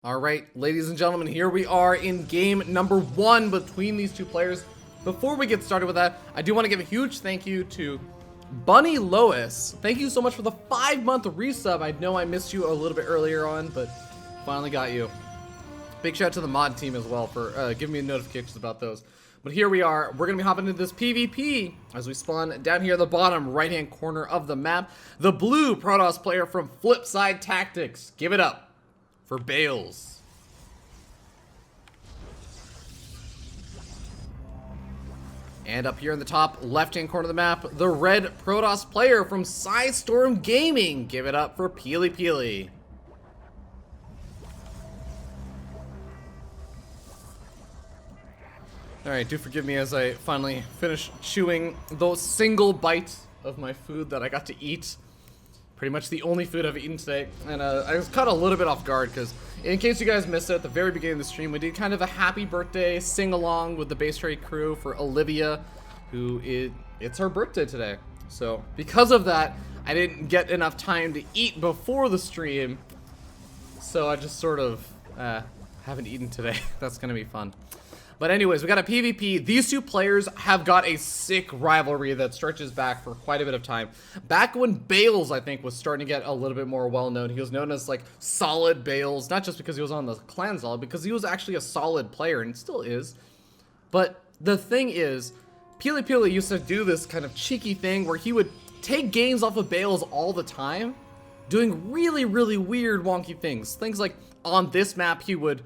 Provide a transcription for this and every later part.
All right, ladies and gentlemen, here we are in game number 1 between these two players. Before we get started with that, I do want to give a huge thank you to Bunny Lois. Thank you so much for the 5-month resub. I know I missed you a little bit earlier on, but finally got you. Big shout out to the mod team as well for giving me notifications about those. But here we are. We're going to be hopping into this PvP as we spawn down here at the bottom right-hand corner of the map. The blue Protoss player from Flipside Tactics. Give it up for Bales. And up here in the top left-hand corner of the map, the red Protoss player from Psystorm Gaming. Give it up for Peely Peely. Alright, do forgive me as I finally finish chewing the single bite of my food that I got to eat. Pretty much the only food I've eaten today. And I was caught a little bit off guard because, in case you guys missed it, at the very beginning of the stream, we did kind of a happy birthday sing-along with the Base Trade crew for Olivia, it's her birthday today. So, because of that, I didn't get enough time to eat before the stream. So I just sort of haven't eaten today. That's going to be fun. But anyways, we got a PvP. These two players have got a sick rivalry that stretches back for quite a bit of time. Back when Bales, I think, was starting to get a little bit more well-known. He was known as, like, Solid Bales. Not just because he was on the clan Solid, because he was actually a solid player, and still is. But the thing is, Peely Peely used to do this kind of cheeky thing where he would take games off of Bales all the time, doing really, really weird, wonky things. Things like, on this map, he would...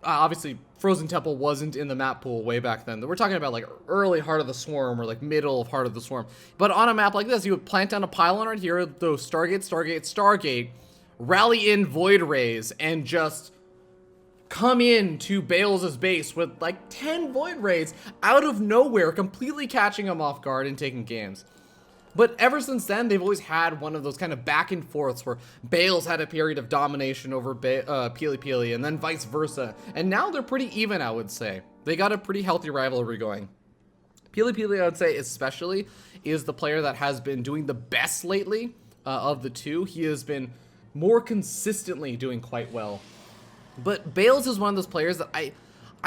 obviously, Frozen Temple wasn't in the map pool way back then. We're talking about like early Heart of the Swarm or like middle of Heart of the Swarm. But on a map like this, you would plant down a pylon right here, those Stargate, Stargate, Stargate, rally in Void Rays, and just come in to Bales' base with like 10 Void Rays out of nowhere, completely catching him off guard and taking games. But ever since then, they've always had one of those kind of back and forths where Bales had a period of domination over Peely Peely, and then vice versa. And now they're pretty even, I would say. They got a pretty healthy rivalry going. Peely Peely, I would say, especially, is the player that has been doing the best lately of the two. He has been more consistently doing quite well. But Bales is one of those players that I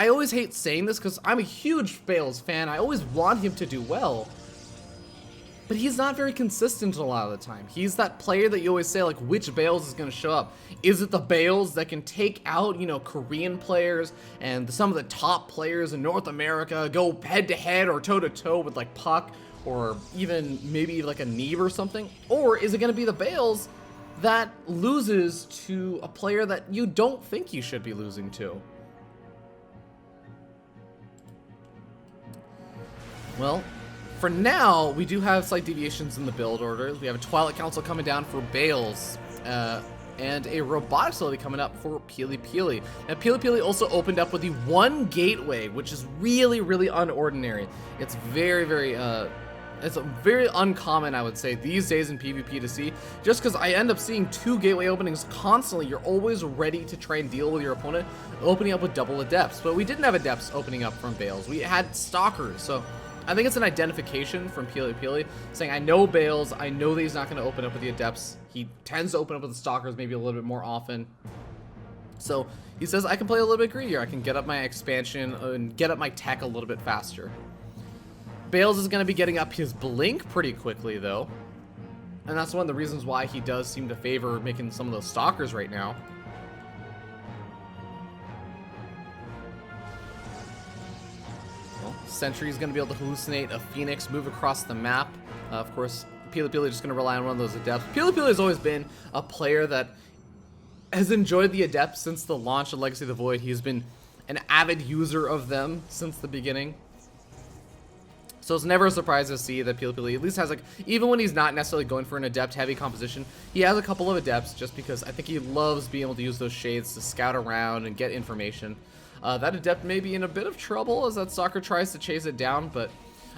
always hate saying this because I'm a huge Bales fan. I always want him to do well. But he's not very consistent a lot of the time. He's that player that you always say, like, which Bales is going to show up? Is it the Bales that can take out, you know, Korean players and some of the top players in North America, go head-to-head or toe-to-toe with, like, Puck or even maybe, like, a Neve or something? Or is it going to be the Bales that loses to a player that you don't think you should be losing to? Well... for now, we do have slight deviations in the build order. We have a Twilight Council coming down for Bales, and a Robotic Facility coming up for Peely Peely. And Peely Peely also opened up with the one gateway, which is really, really unordinary. It's very, very, it's very uncommon, I would say, these days in PvP to see, just because I end up seeing 2 gateway openings constantly. You're always ready to try and deal with your opponent opening up with double Adepts, but we didn't have Adepts opening up from Bales. We had Stalkers, so... I think it's an identification from Peely Peely, saying, I know Bales, I know that he's not going to open up with the Adepts. He tends to open up with the Stalkers maybe a little bit more often. So he says, I can play a little bit greedier. I can get up my expansion and get up my tech a little bit faster. Bales is going to be getting up his Blink pretty quickly, though. And that's one of the reasons why he does seem to favor making some of those Stalkers right now. Sentry is going to be able to hallucinate a Phoenix, move across the map. Of course, Peely Peely is just going to rely on one of those Adepts. Peely Peely has always been a player that has enjoyed the Adepts since the launch of Legacy of the Void. He has been an avid user of them since the beginning. So it's never a surprise to see that Peely Peely at least has, like, even when he's not necessarily going for an Adept-heavy composition, he has a couple of Adepts just because I think he loves being able to use those shades to scout around and get information. That Adept may be in a bit of trouble as that Stalker tries to chase it down, but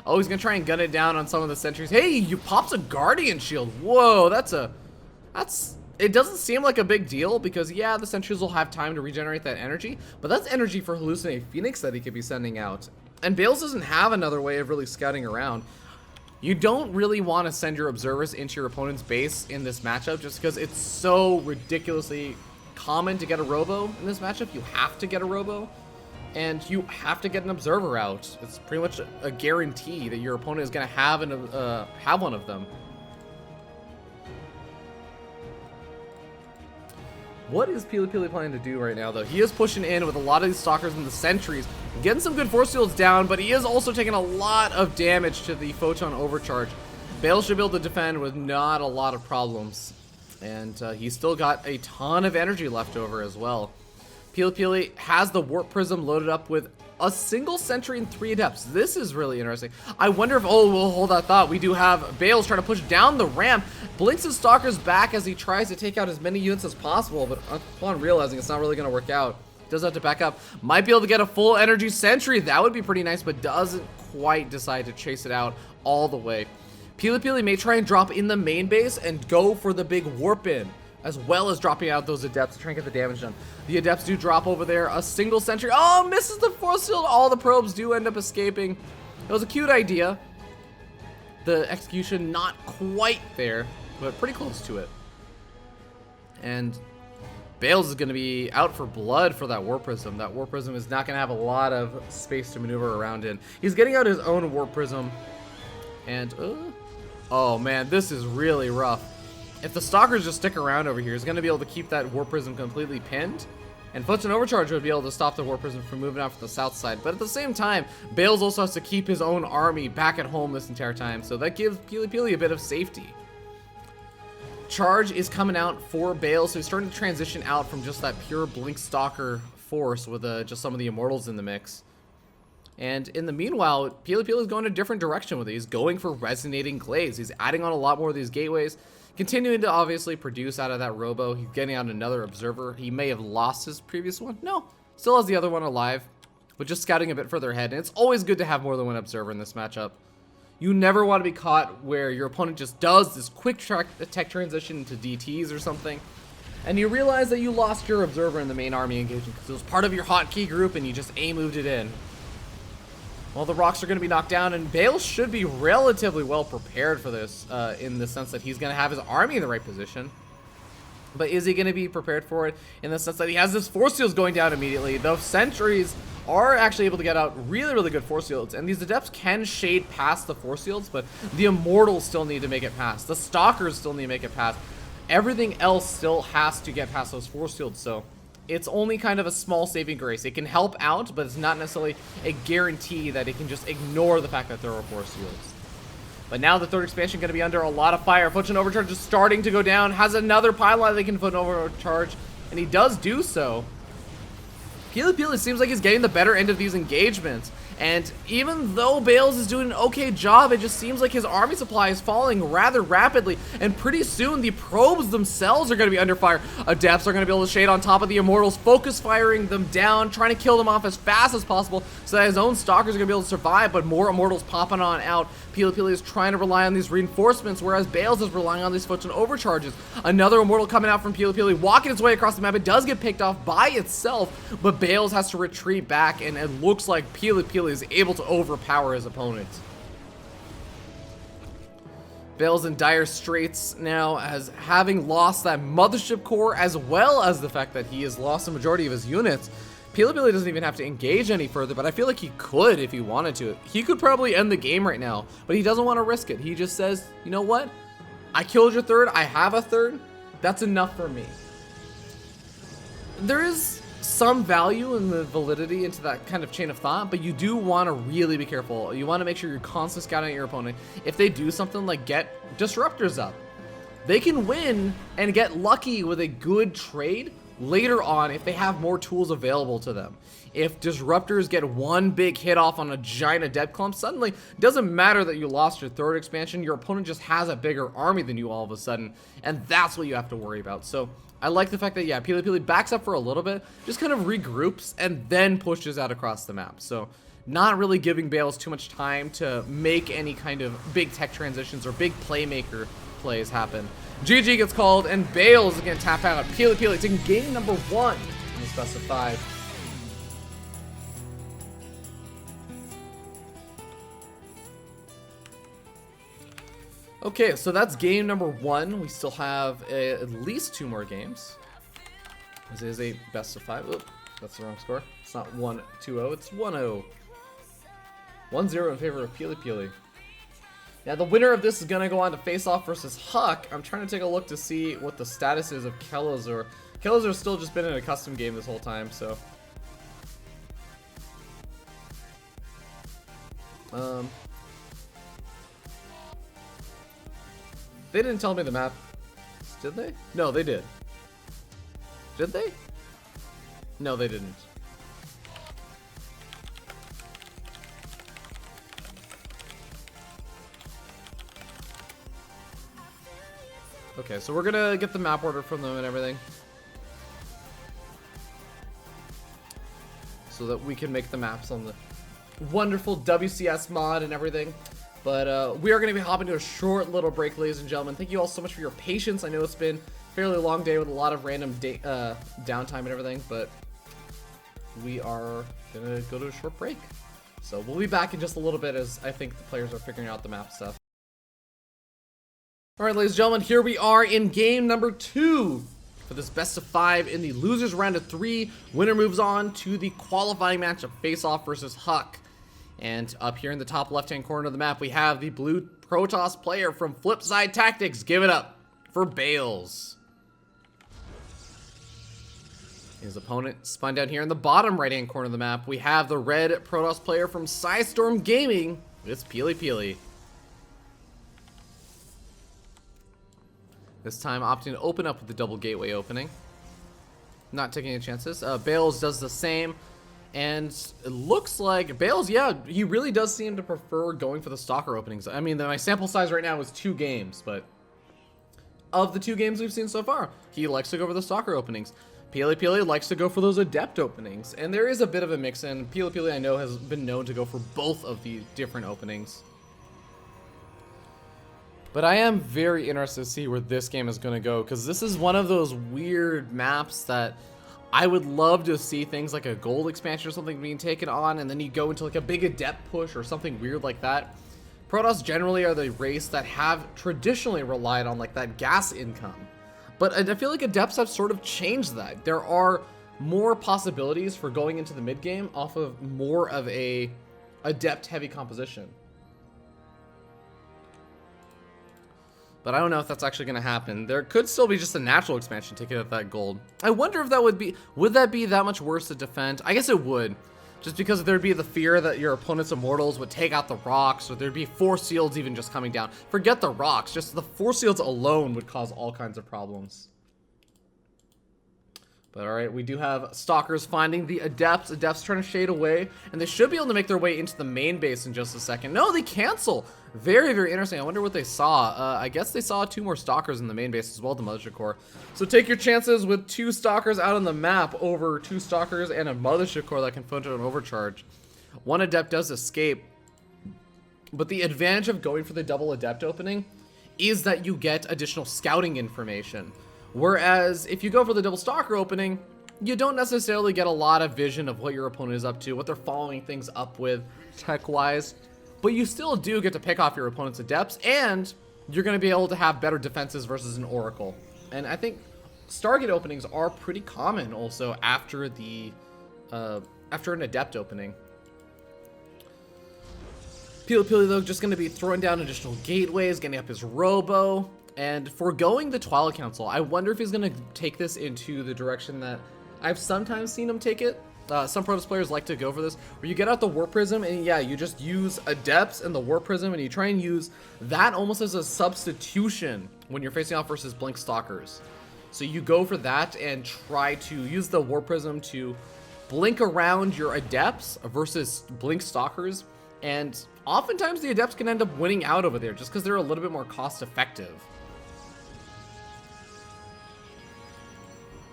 oh, he's gonna try and gun it down on some of the sentries. Hey, you pops a Guardian Shield. Whoa, it doesn't seem like a big deal because, yeah, the sentries will have time to regenerate that energy, but that's energy for Hallucinate Phoenix that he could be sending out. And Bales doesn't have another way of really scouting around. You don't really want to send your observers into your opponent's base in this matchup just because it's so ridiculously common to get a Robo in this matchup. You have to get a Robo, and you have to get an Observer out. It's pretty much a guarantee that your opponent is going to have one of them. What is Pili Pili planning to do right now, though? He is pushing in with a lot of these Stalkers and the Sentries, getting some good force fields down, but he is also taking a lot of damage to the Photon Overcharge. Bale should be able to defend with not a lot of problems, and he's still got a ton of energy left over as well. Pili Pili has the Warp Prism loaded up with a single Sentry and 3 Adepts. This is really interesting. I wonder if, oh, we'll hold that thought. We do have Bales trying to push down the ramp. Blinks his Stalkers back as he tries to take out as many units as possible, but upon realizing it's not really going to work out, does have to back up. Might be able to get a full energy Sentry. That would be pretty nice, but doesn't quite decide to chase it out all the way. Pili Pili may try and drop in the main base and go for the big Warp in, as well as dropping out those Adepts to try and get the damage done. The Adepts do drop over there. A single Sentry. Oh, misses the force field. All the probes do end up escaping. It was a cute idea. The execution not quite there, but pretty close to it. And Bales is going to be out for blood for that Warp Prism. That Warp Prism is not going to have a lot of space to maneuver around in. He's getting out his own Warp Prism. And, oh man, this is really rough. If the Stalkers just stick around over here, he's going to be able to keep that Warp Prism completely pinned. And Photon Overcharge would be able to stop the Warp Prism from moving out from the south side. But at the same time, Bales also has to keep his own army back at home this entire time. So that gives Pili Pili a bit of safety. Charge is coming out for Bales, so he's starting to transition out from just that pure Blink Stalker force with just some of the Immortals in the mix. And in the meanwhile, Pili Pili is going a different direction with it. He's going for Resonating Glaze. He's adding on a lot more of these gateways, continuing to obviously produce out of that Robo. He's getting out another Observer. He may have lost his previous one. No, still has the other one alive, but just scouting a bit further ahead. And it's always good to have more than one Observer in this matchup. You never want to be caught where your opponent just does this quick tech transition into DTs or something, and you realize that you lost your Observer in the main army engagement because it was part of your hotkey group and you just A-moved it in. Well, the rocks are going to be knocked down, and Bale should be relatively well prepared for this in the sense that he's going to have his army in the right position. But is he going to be prepared for it in the sense that he has his force fields going down immediately? The Sentries are actually able to get out really, really good force fields, and these Adepts can shade past the force fields, but the Immortals still need to make it past. The Stalkers still need to make it past. Everything else still has to get past those force fields, so it's only kind of a small saving grace. It can help out, but it's not necessarily a guarantee that it can just ignore the fact that there are force fields. But now the third expansion going to be under a lot of fire. Photon Overcharge is starting to go down. Has another pylon they can Photon Overcharge, and he does do so. Pili Pili seems like he's getting the better end of these engagements. And even though Bales is doing an okay job, it just seems like his army supply is falling rather rapidly. And pretty soon, the probes themselves are going to be under fire. Adepts are going to be able to shade on top of the Immortals, focus firing them down, trying to kill them off as fast as possible so that his own Stalkers are going to be able to survive, but more Immortals popping on out. Pili Pili is trying to rely on these reinforcements, whereas Bales is relying on these Photon Overcharges. Another Immortal coming out from Pili Pili, walking its way across the map. It does get picked off by itself, but Bales has to retreat back, and it looks like Pili Pili is able to overpower his opponent. Bale's in dire straits now, as having lost that Mothership core, as well as the fact that he has lost the majority of his units. Pili Pili doesn't even have to engage any further, but I feel like he could if he wanted to. He could probably end the game right now, but he doesn't want to risk it. He just says, you know what? I killed your third. I have a third. That's enough for me. There is some value in the validity into that kind of chain of thought, but you do want to really be careful. You want to make sure you're constantly scouting at your opponent. If they do something like get disruptors up, they can win and get lucky with a good trade later on if they have more tools available to them. If disruptors get one big hit off on a giant adept clump, suddenly it doesn't matter that you lost your third expansion, your opponent just has a bigger army than you all of a sudden, and that's what you have to worry about. So I like the fact that, yeah, Pili Pili backs up for a little bit, just kind of regroups, and then pushes out across the map. So not really giving Bales too much time to make any kind of big tech transitions or big playmaker plays happen. GG gets called, and Bales is going to tap out. Pili Pili taking game number 1 in the best of 5. Okay, so that's game number 1. We still have at least 2 more games. This is a best of 5. Oop, that's the wrong score. It's not 1-2-0, it's 1-0. 1-0 in favor of Pili Pili. Now, the winner of this is going to go on to face off versus Huck. I'm trying to take a look to see what the status is of Kelazur. Kelazur's still just been in a custom game this whole time, so. They didn't tell me the map. Did they? No, they did. Did they? No, they didn't. Okay, so we're gonna get the map order from them and everything, so that we can make the maps on the wonderful WCS mod and everything. But we are going to be hopping to a short little break, ladies and gentlemen. Thank you all so much for your patience. I know it's been a fairly long day with a lot of random downtime and everything, but we are going to go to a short break. So we'll be back in just a little bit as I think the players are figuring out the map stuff. Alright, ladies and gentlemen, here we are in game number 2 for this best of 5 in the losers round of 3. Winner moves on to the qualifying match of Face Off versus Huck. And up here in the top left-hand corner of the map, we have the blue Protoss player from Flipside Tactics. Give it up for Bales. His opponent spun down here in the bottom right-hand corner of the map. We have the red Protoss player from Psystorm Gaming. It's Pili Pili. This time opting to open up with the double gateway opening. Not taking any chances. Bales does the same. And it looks like Bales, yeah, he really does seem to prefer going for the Stalker openings. I mean, my sample size right now is 2 games, but of the 2 games we've seen so far, he likes to go for the Stalker openings. Pili Pili likes to go for those Adept openings. And there is a bit of a mix-in. Pili Pili, I know, has been known to go for both of the different openings. But I am very interested to see where this game is going to go, because this is one of those weird maps that I would love to see things like a gold expansion or something being taken on, and then you go into like a big Adept push or something weird like that. Protoss generally are the race that have traditionally relied on like that gas income. But I feel like Adepts have sort of changed that. There are more possibilities for going into the mid game off of more of a Adept heavy composition. But I don't know if that's actually going to happen. There could still be just a natural expansion ticket at that gold. I wonder if that would that be that much worse to defend? I guess it would. Just because there'd be the fear that your opponent's Immortals would take out the rocks, or there'd be Force Shields even just coming down. Forget the rocks, just the Force Shields alone would cause all kinds of problems. But alright, we do have Stalkers finding the Adepts. Adepts trying to shade away, and they should be able to make their way into the main base in just a second. No, they cancel! Very, very interesting. I wonder what they saw. I guess they saw 2 more Stalkers in the main base as well, the Mothership Core. So take your chances with 2 Stalkers out on the map over 2 Stalkers and a Mothership Core that can photo an overcharge. 1 Adept does escape, but the advantage of going for the double Adept opening is that you get additional scouting information. Whereas if you go for the double Stalker opening, you don't necessarily get a lot of vision of what your opponent is up to, what they're following things up with tech-wise. But you still do get to pick off your opponent's Adepts, and you're going to be able to have better defenses versus an Oracle. And I think Stargate openings are pretty common also after the after an Adept opening. Pili Pili, though, just going to be throwing down additional gateways, getting up his Robo, and foregoing the Twilight Council. I wonder if he's going to take this into the direction that I've sometimes seen him take it. Some Protoss players like to go for this, where you get out the Warp Prism, and yeah, you just use Adepts and the Warp Prism, and you try and use that almost as a substitution when you're facing off versus Blink Stalkers. So you go for that and try to use the Warp Prism to blink around your Adepts versus Blink Stalkers, and oftentimes the Adepts can end up winning out over there just because they're a little bit more cost effective.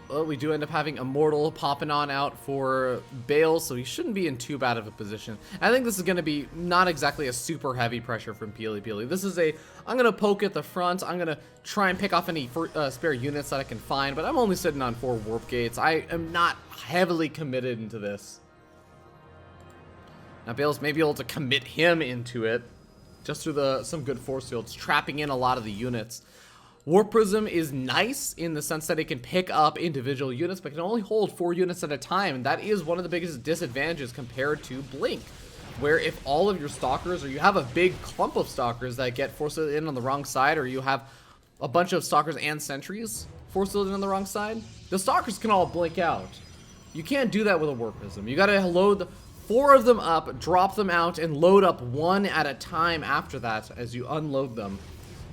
Well, we do end up having Immortal popping on out for Bales, so he shouldn't be in too bad of a position. I think this is going to be not exactly a super heavy pressure from Pili Pili. This is I'm going to poke at the front. I'm going to try and pick off any spare units that I can find, but I'm only sitting on 4 Warp Gates. I am not heavily committed into this. Now, Bales may be able to commit him into it just through some good Force Fields, trapping in a lot of the units. Warp Prism is nice in the sense that it can pick up individual units, but can only hold 4 units at a time, and that is one of the biggest disadvantages compared to Blink, where if all of your stalkers, or you have a big clump of stalkers that get forced in on the wrong side, or you have a bunch of stalkers and sentries forced in on the wrong side, the stalkers can all blink out. You can't do that with a Warp Prism. You gotta load 4 of them up, drop them out, and load up 1 at a time after that as you unload them.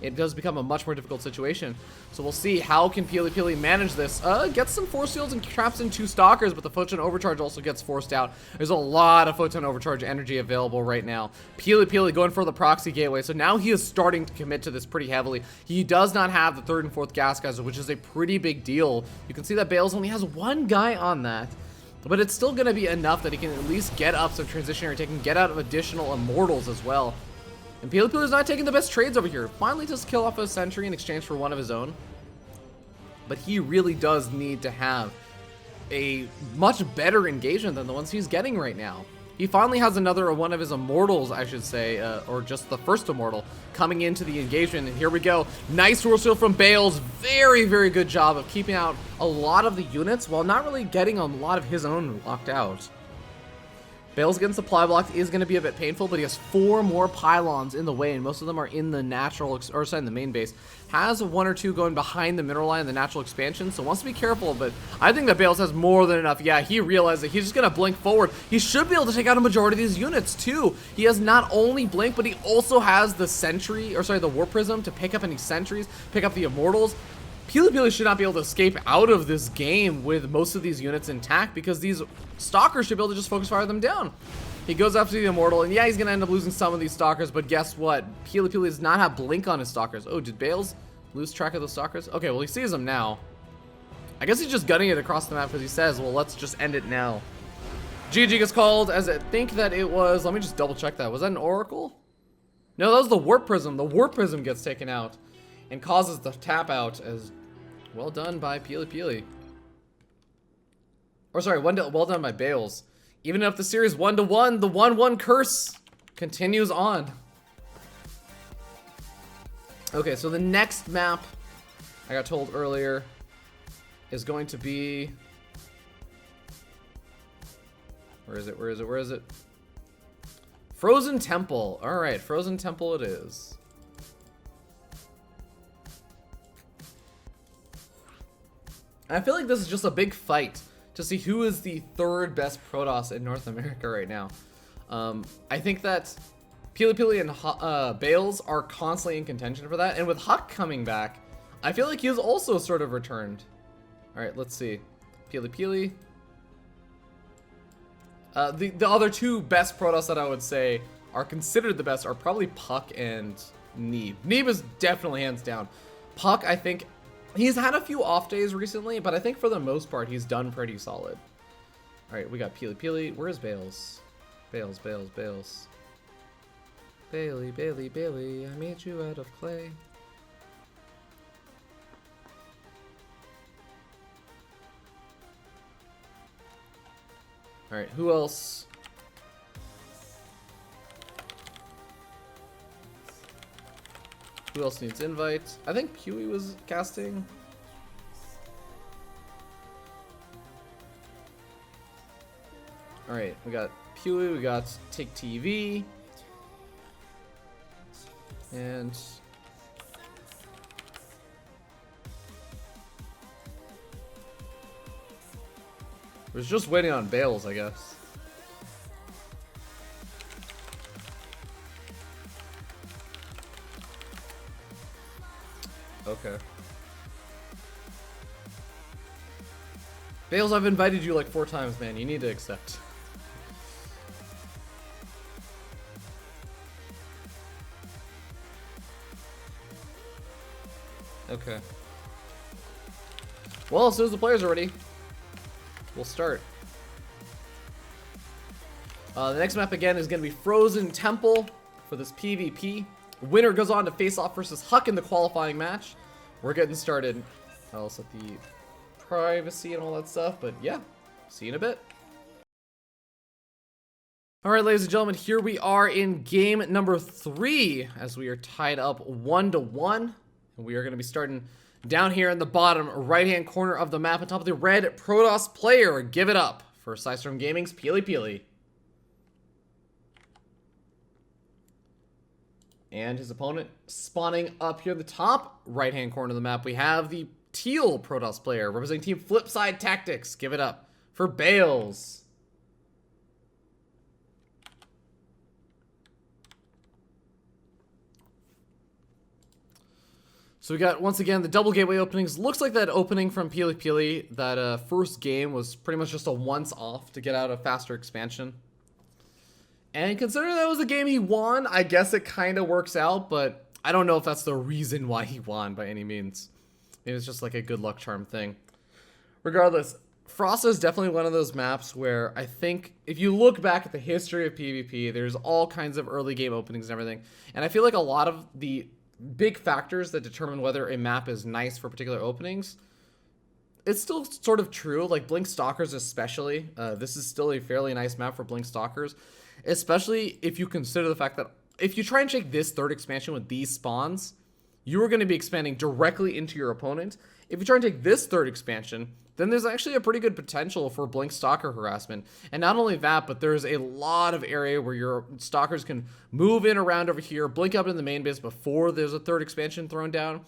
It does become a much more difficult situation. So we'll see how can Peely Peely manage this. Gets some force fields and traps in 2 stalkers, but the Photon Overcharge also gets forced out. There's a lot of Photon Overcharge energy available right now. Peely Peely going for the proxy gateway, so now he is starting to commit to this pretty heavily. He does not have the 3rd and 4th gas geyser, which is a pretty big deal. You can see that Bales only has 1 guy on that, but it's still going to be enough that he can at least get up some transitionary tech and get out of additional immortals as well. And Peely Peely is not taking the best trades over here. Finally just kill off a sentry in exchange for 1 of his own. But he really does need to have a much better engagement than the ones he's getting right now. He finally has another one of his immortals, I should say, or just the first immortal, coming into the engagement. And here we go. Nice force field from Bales. Very, very good job of keeping out a lot of the units while not really getting a lot of his own locked out. Bales getting supply blocked is going to be a bit painful, but he has 4 more pylons in the way, and most of them are in the natural, or sorry, in the main base. Has 1 or 2 going behind the mineral line, the natural expansion, so wants to be careful, but I think that Bales has more than enough. Yeah, he realized that he's just going to blink forward. He should be able to take out a majority of these units, too. He has not only blink, but he also has the sentry, or sorry, the Warp Prism to pick up any sentries, pick up the immortals. Peely Peely should not be able to escape out of this game with most of these units intact, because these stalkers should be able to just focus fire them down. He goes after the immortal, and yeah, he's gonna end up losing some of these stalkers, but guess what? Peely Peely does not have blink on his stalkers. Oh, did Bales lose track of the stalkers? Okay, well, he sees them now. I guess he's just gunning it across the map because he says, well, let's just end it now. GG gets called, as I think that it was, let me just double check that. Was that an Oracle? No, that was the Warp Prism. The Warp Prism gets taken out and causes the tap out. As well done by Peely Peely. Or sorry, well done by Bales. Even if the series 1-1, the 1-1 curse continues on. Okay, so the next map, I got told earlier, is going to be... Where is it? Where is it? Where is it? Frozen Temple. Alright, Frozen Temple it is. I feel like this is just a big fight to see who is the 3rd best Protoss in North America right now. I think that Peely Peely and Bales are constantly in contention for that, and with Huck coming back, I feel like he has also sort of returned. Alright, let's see. Peely Peely. The other 2 best Protoss that I would say are considered the best are probably Puck and Neeb. Neeb is definitely hands down. Puck, I think... He's had a few off days recently, but I think for the most part, he's done pretty solid. Alright, we got Peely Peely. Where's Bales? Bales, Bales, Bales. Bailey, Bailey, Bailey, I made you out of clay. Alright, who else? Who else needs invite? I think Huey was casting. Alright, we got Huey, we got Take TV. And... we're just waiting on Bales, I guess. Okay. Bales, I've invited you like 4 times, man. You need to accept. Okay. Well, as soon as the players are ready, we'll start. The next map again is going to be Frozen Temple for this PvP. Winner goes on to face off versus Huck in the qualifying match. We're getting started. I'll set the privacy and all that stuff, but yeah, see you in a bit. Alright, ladies and gentlemen, here we are in game number 3 as we are tied up 1-1. We are going to be starting down here in the bottom right-hand corner of the map on top of the red Protoss player. Give it up for Psystorm Gaming's Peely Peely. And his opponent spawning up here in the top right-hand corner of the map. We have the teal Protoss player representing Team Flipside Tactics. Give it up for Bales. So we got, once again, the double gateway openings. Looks like that opening from Peely Peely, that first game was pretty much just a once-off to get out a faster expansion. And considering that was the game he won, I guess it kind of works out, but I don't know if that's the reason why he won by any means. It was just like a good luck charm thing. Regardless, Frosta is definitely one of those maps where I think if you look back at the history of PvP, there's all kinds of early game openings and everything. And I feel like a lot of the big factors that determine whether a map is nice for particular openings, it's still sort of true. Like Blink Stalkers especially. This is still a fairly nice map for Blink Stalkers. Especially if you consider the fact that if you try and check this third expansion with these spawns, you are going to be expanding directly into your opponent. If you try and take this third expansion, then there's actually a pretty good potential for Blink Stalker harassment. And not only that, but there's a lot of area where your Stalkers can move in around over here, blink up in the main base before there's a third expansion thrown down,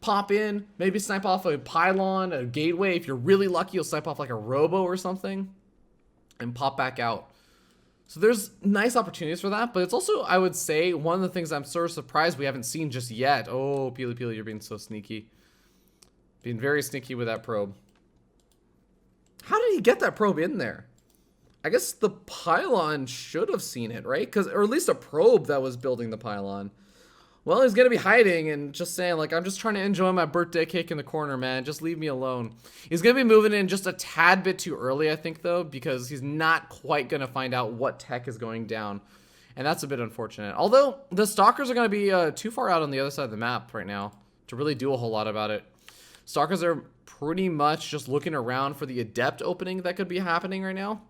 pop in, maybe snipe off a pylon, a gateway. If you're really lucky, you'll snipe off like a robo or something, and pop back out. So there's nice opportunities for that, but it's also, I would say, one of the things I'm sort of surprised we haven't seen just yet. Oh, Peely Peely, you're being so sneaky. Being very sneaky with that probe. How did he get that probe in there? I guess the pylon should have seen it, right? Or at least a probe that was building the pylon. Well, he's going to be hiding and just saying, like, I'm just trying to enjoy my birthday cake in the corner, man. Just leave me alone. He's going to be moving in just a tad bit too early, I think, though, because he's not quite going to find out what tech is going down. And that's a bit unfortunate. Although, the Stalkers are going to be too far out on the other side of the map right now to really do a whole lot about it. Stalkers are pretty much just looking around for the Adept opening that could be happening right now.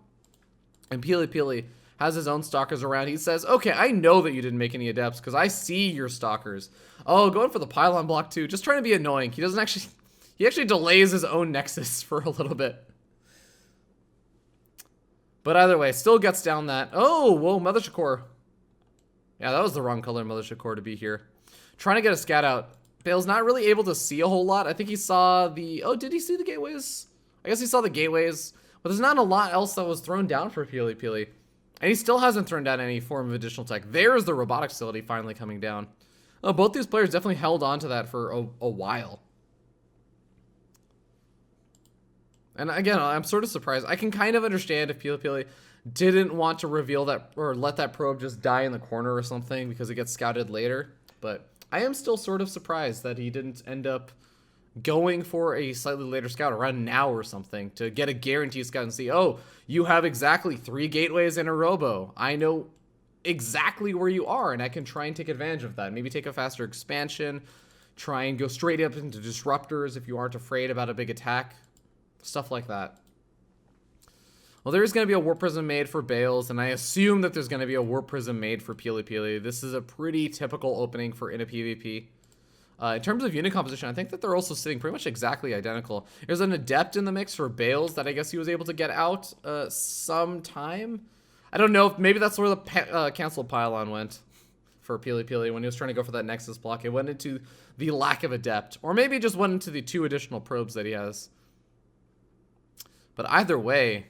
And Peely Peely has his own Stalkers around. He says, okay, I know that you didn't make any Adepts because I see your Stalkers. Oh, going for the pylon block too. Just trying to be annoying. He actually delays his own Nexus for a little bit. But either way, still gets down that. Oh, whoa, Mother Shakor. Yeah, that was the wrong color, Mother Shakor, to be here. Trying to get a scat out. Bale's not really able to see a whole lot. I think he saw the... Oh, did he see the gateways? I guess he saw the gateways. But there's not a lot else that was thrown down for Peely Peely. And he still hasn't thrown down any form of additional tech. There's the robotic facility finally coming down. Oh, both these players definitely held on to that for a while. And again, I'm sort of surprised. I can kind of understand if Peely Peely didn't want to reveal that or let that probe just die in the corner or something because it gets scouted later. But I am still sort of surprised that he didn't end up going for a slightly later scout around now or something to get a guaranteed scout and see, oh, you have exactly 3 gateways and a robo. I know exactly where you are and I can try and take advantage of that. Maybe take a faster expansion, try and go straight up into disruptors if you aren't afraid about a big attack, stuff like that. Well, there is going to be a Warp Prism made for Bales, and I assume that there's going to be a Warp Prism made for Peely Peely. This is a pretty typical opening for in a PvP. In terms of unit composition, I think that they're also sitting pretty much exactly identical. There's an Adept in the mix for Bales that I guess he was able to get out sometime. I don't know if maybe that's where the canceled pylon went for Peely Peely when he was trying to go for that Nexus block. It went into the lack of Adept, or maybe it just went into the 2 additional probes that he has. But either way,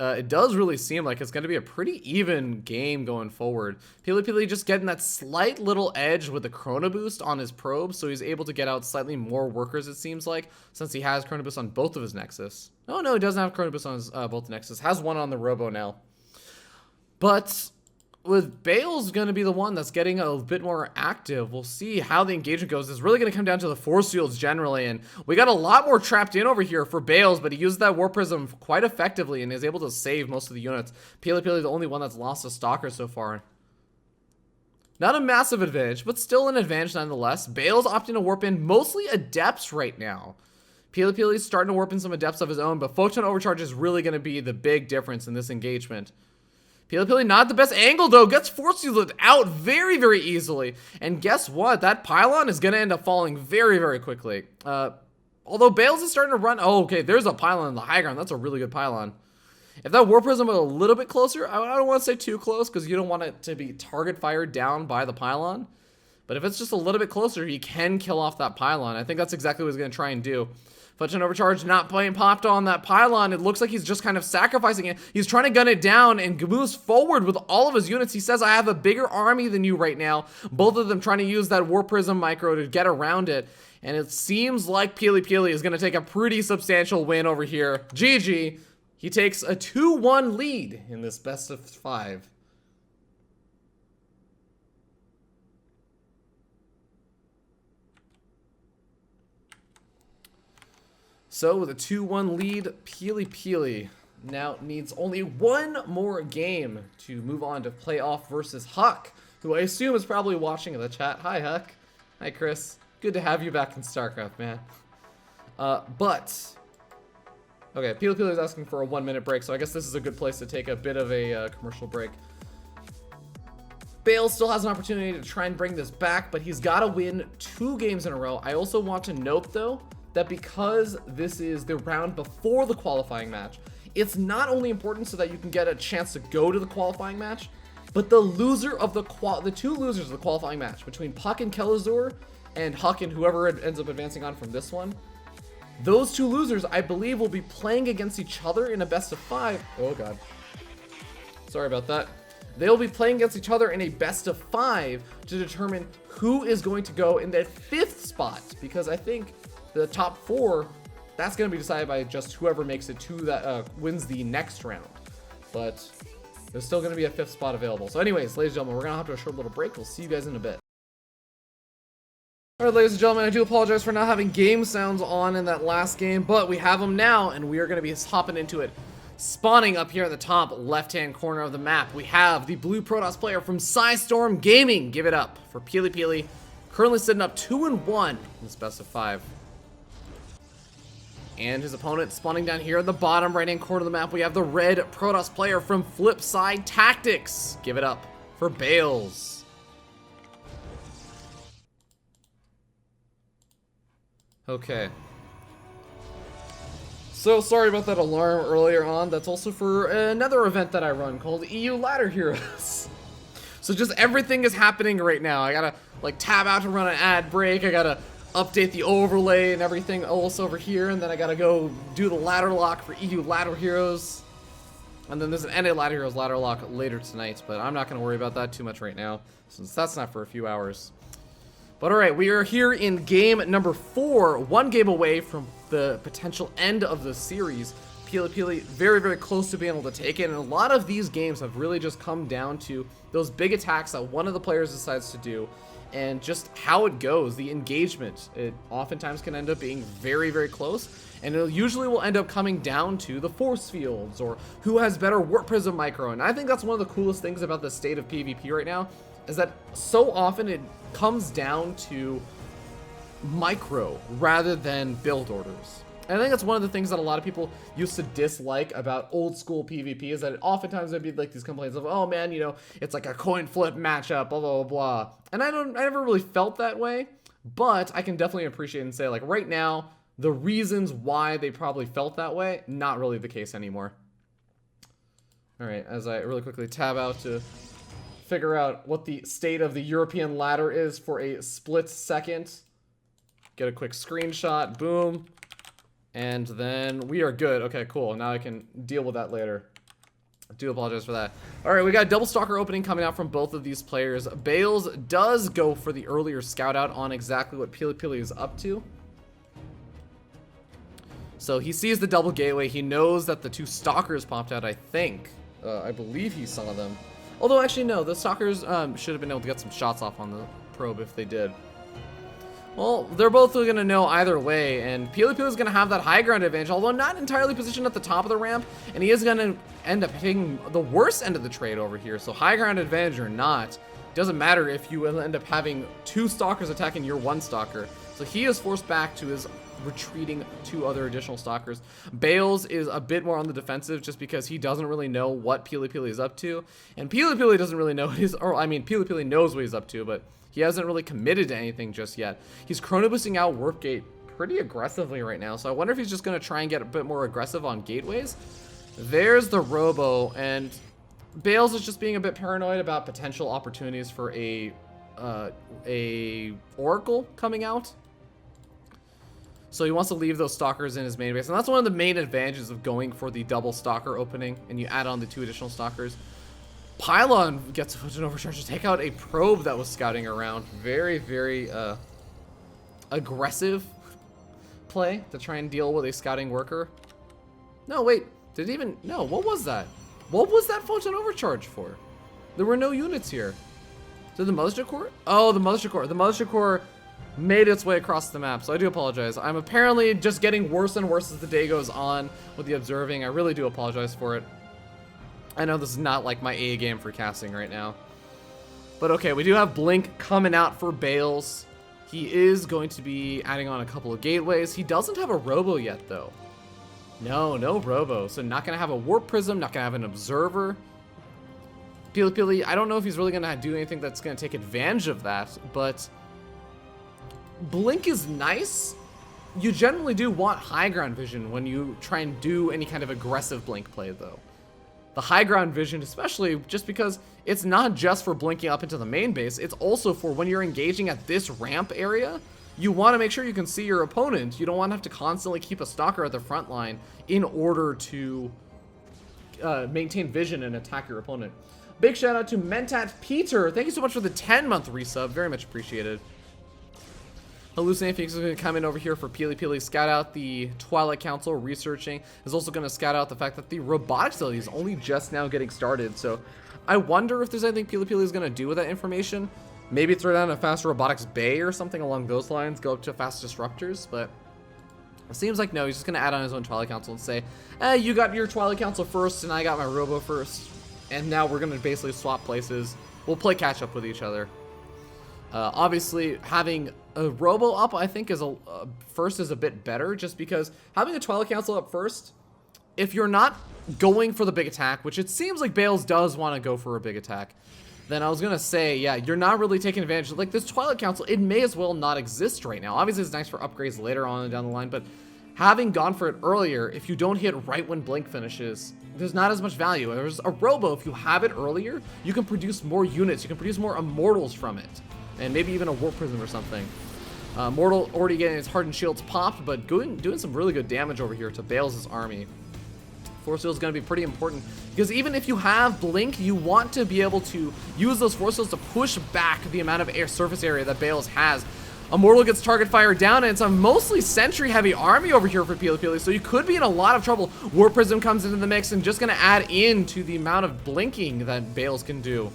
it does really seem like it's going to be a pretty even game going forward. Peely Peely just getting that slight little edge with the Chrono Boost on his probe, so he's able to get out slightly more workers, it seems like, since he has Chrono Boost on both of his Nexus. Oh, no, he doesn't have Chrono Boost on his, both Nexus. Has one on the Robo now. But with Bale's going to be the one that's getting a bit more active. We'll see how the engagement goes. It's really going to come down to the force fields generally, and we got a lot more trapped in over here for Bales, but he used that Warp Prism quite effectively and is able to save most of the units. Peely Peely, the only one that's lost a Stalker so far. Not a massive advantage, but still an advantage nonetheless. Bale's opting to warp in mostly Adepts right now. Peely Peely's starting to warp in some Adepts of his own, but Photon Overcharge is really going to be the big difference in this engagement. Pili Pili not the best angle though, gets force fielded out very, very easily. And guess what? That pylon is gonna end up falling very, very quickly. Although Bales is starting to run, oh, okay, there's a pylon in the high ground. That's a really good pylon. If that War Prism was a little bit closer, I don't want to say too close because you don't want it to be target fired down by the pylon. But if it's just a little bit closer, you can kill off that pylon. I think that's exactly what he's going to try and do. Fletch and Overcharge not playing popped on that pylon. It looks like he's just kind of sacrificing it. He's trying to gun it down and moves forward with all of his units. He says, I have a bigger army than you right now. Both of them trying to use that War Prism micro to get around it. And it seems like Pili Pili is going to take a pretty substantial win over here. GG. He takes a 2-1 lead in this best of 5. So with a 2-1 lead, Pili Pili now needs only one more game to move on to playoff versus Huck, who I assume is probably watching in the chat. Hi, Huck. Hi, Chris. Good to have you back in StarCraft, man. Okay, Pili Pili is asking for a 1-minute break, so I guess this is a good place to take a bit of a commercial break. Bale still has an opportunity to try and bring this back, but he's got to win 2 games in a row. I also want to note, though, that because this is the round before the qualifying match, it's not only important so that you can get a chance to go to the qualifying match, but the loser of the 2 losers of the qualifying match between Puck and Kelazur and Huck and whoever ends up advancing on from this one, those 2 losers, I believe, will be playing against each other in a best of 5. Oh, God. Sorry about that. They'll be playing against each other in a best of 5 to determine who is going to go in that 5th spot. Because I think the top 4, that's going to be decided by just whoever makes it to that, wins the next round. But there's still going to be a 5th spot available. So anyways, ladies and gentlemen, we're going to have to a short little break. We'll see you guys in a bit. Alright, ladies and gentlemen, I do apologize for not having game sounds on in that last game, but we have them now, and we are going to be hopping into it. Spawning up here at the top left-hand corner of the map, we have the blue Protoss player from Psystorm Gaming. Give it up for Pili Pili, currently sitting up 2-1 in this best of 5. And his opponent spawning down here at the bottom right-hand corner of the map, we have the red Protoss player from Flipside Tactics. Give it up for Bales. Okay. So sorry about that alarm earlier on. That's also for another event that I run called EU Ladder Heroes. So just everything is happening right now. I gotta like tab out to run an ad break. I gotta update the overlay and everything else over here, and then I gotta go do the ladder lock for EU Ladder Heroes. And then there's an NA Ladder Heroes ladder lock later tonight, but I'm not gonna worry about that too much right now, since that's not for a few hours. But alright, we are here in game number 4, 1 game away from the potential end of the series. Pili Pili very, very close to being able to take it, and a lot of these games have really just come down to those big attacks that one of the players decides to do, and just how it goes, the engagement. It oftentimes can end up being very, very close, and it usually will end up coming down to the force fields, or who has better Warp Prism micro, and I think that's one of the coolest things about the state of PvP right now, is that so often it comes down to micro rather than build orders. And I think that's one of the things that a lot of people used to dislike about old school PvP, is that oftentimes there'd be like these complaints of, oh man, you know, it's like a coin flip matchup, blah, blah, blah. And I never really felt that way, but I can definitely appreciate and say, like, right now, the reasons why they probably felt that way, not really the case anymore. All right, as I really quickly tab out to figure out what the state of the European ladder is for a split second. Get a quick screenshot, boom. And then we are good. Okay, cool. Now I can deal with that later. I do apologize for that. All right, we got a double stalker opening coming out from both of these players. Bales does go for the earlier scout out on exactly what Pili Pili is up to. So he sees the double gateway. He knows that the 2 stalkers popped out, I think. I believe he saw them. Although, actually, no. The stalkers should have been able to get some shots off on the probe if they did. Well, they're both going to know either way, and Pili Pili is going to have that high ground advantage, although not entirely positioned at the top of the ramp, and he is going to end up taking the worst end of the trade over here. So high ground advantage or not, doesn't matter if you end up having 2 stalkers attacking your 1 stalker. So he is forced back to his retreating 2 other additional stalkers. Bales is a bit more on the defensive just because he doesn't really know what Pili Pili is up to. And Pili Pili doesn't really know Pili Pili knows what he's up to, but he hasn't really committed to anything just yet. He's chrono boosting out Warp Gate pretty aggressively right now, so I wonder if he's just going to try and get a bit more aggressive on gateways. There's the Robo, and Bales is just being a bit paranoid about potential opportunities for a Oracle coming out. So he wants to leave those stalkers in his main base, and that's one of the main advantages of going for the double stalker opening, and you add on the 2 additional stalkers. Pylon gets an overcharge to take out a probe that was scouting around. Very, very aggressive play to try and deal with a scouting worker. No, wait. Did it even... No, what was that? What was that photon overcharge for? There were no units here. Did the Mothership Core? Oh, the Mothership Core. The Mothership Core made its way across the map, so I do apologize. I'm apparently just getting worse and worse as the day goes on with the observing. I really do apologize for it. I know this is not like my A game for casting right now. But okay, we do have Blink coming out for Bales. He is going to be adding on a couple of gateways. He doesn't have a Robo yet, though. No Robo. So not going to have a Warp Prism, not going to have an Observer. Pili Pili, I don't know if he's really going to do anything that's going to take advantage of that, but Blink is nice. You generally do want high ground vision when you try and do any kind of aggressive Blink play, though. The high ground vision, especially just because it's not just for blinking up into the main base, it's also for when you're engaging at this ramp area, you want to make sure you can see your opponent. You don't want to have to constantly keep a stalker at the front line in order to maintain vision and attack your opponent. Big shout out to Mentat Peter. Thank you so much for the 10-month resub. Very much appreciated. Hallucinate Phoenix is going to come in over here for Pili Pili, scout out the Twilight Council, researching. Is also going to scout out the fact that the robotics facility is only just now getting started. So I wonder if there's anything Pili Pili is going to do with that information. Maybe throw down a fast robotics bay or something along those lines, go up to fast disruptors, but it seems like no, he's just going to add on his own Twilight Council and say, you got your Twilight Council first and I got my Robo first. And now we're going to basically swap places. We'll play catch up with each other. Obviously, having a Robo up, I think, is first is a bit better, just because having a Twilight Council up first, if you're not going for the big attack, which it seems like Bales does want to go for a big attack, then I was going to say, yeah, you're not really taking advantage of, like, this Twilight Council, it may as well not exist right now. Obviously, it's nice for upgrades later on down the line, but having gone for it earlier, if you don't hit right when Blink finishes, there's not as much value. There's a Robo, if you have it earlier, you can produce more units, you can produce more Immortals from it. And maybe even a Warp Prism or something. Mortal already getting his Hardened Shields popped, but doing some really good damage over here to Bales' army. Force Field is going to be pretty important, because even if you have Blink, you want to be able to use those Force Fields to push back the amount of surface area that Bales has. Immortal gets target fire down, and it's a mostly sentry heavy army over here for Pili Pili, so you could be in a lot of trouble. Warp Prism comes into the mix and just going to add into the amount of blinking that Bales can do.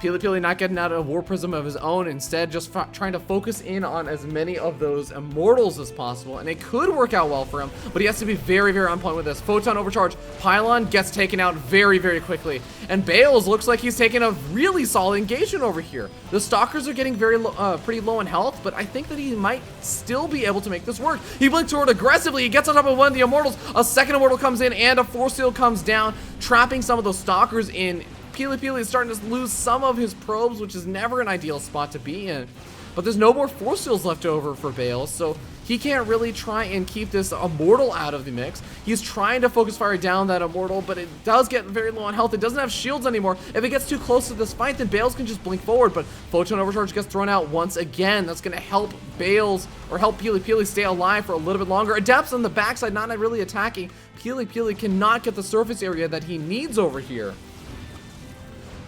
Pili Pili not getting out a Warp Prism of his own, instead just trying to focus in on as many of those Immortals as possible, and it could work out well for him, but he has to be very, very on point with this. Photon Overcharge, Pylon gets taken out very, very quickly, and Bales looks like he's taking a really solid engagement over here. The Stalkers are getting very pretty low in health, but I think that he might still be able to make this work. He blinks toward aggressively, he gets on top of one of the Immortals, a second Immortal comes in, and a Force Field comes down, trapping some of those Stalkers in. Pili Pili is starting to lose some of his probes, which is never an ideal spot to be in. But there's no more Force Fields left over for Bales, so he can't really try and keep this Immortal out of the mix. He's trying to focus fire down that Immortal, but it does get very low on health. It doesn't have shields anymore. If it gets too close to this fight, then Bales can just blink forward, but Photon Overcharge gets thrown out once again. That's going to help Bales, or help Pili Pili stay alive for a little bit longer. Adepts on the backside, not really attacking. Pili Pili cannot get the surface area that he needs over here.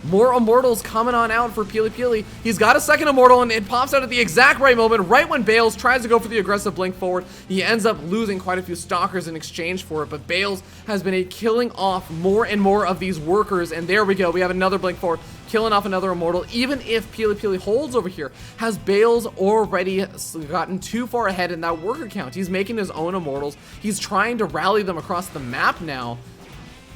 More Immortals coming on out for Pili Pili. He's got a second Immortal, and it pops out at the exact right moment, right when Bales tries to go for the aggressive blink forward. He ends up losing quite a few Stalkers in exchange for it, but Bales has been killing off more and more of these workers, and there we go. We have another blink forward, killing off another Immortal. Even if Pili Pili holds over here, has Bales already gotten too far ahead in that worker count? He's making his own Immortals. He's trying to rally them across the map now.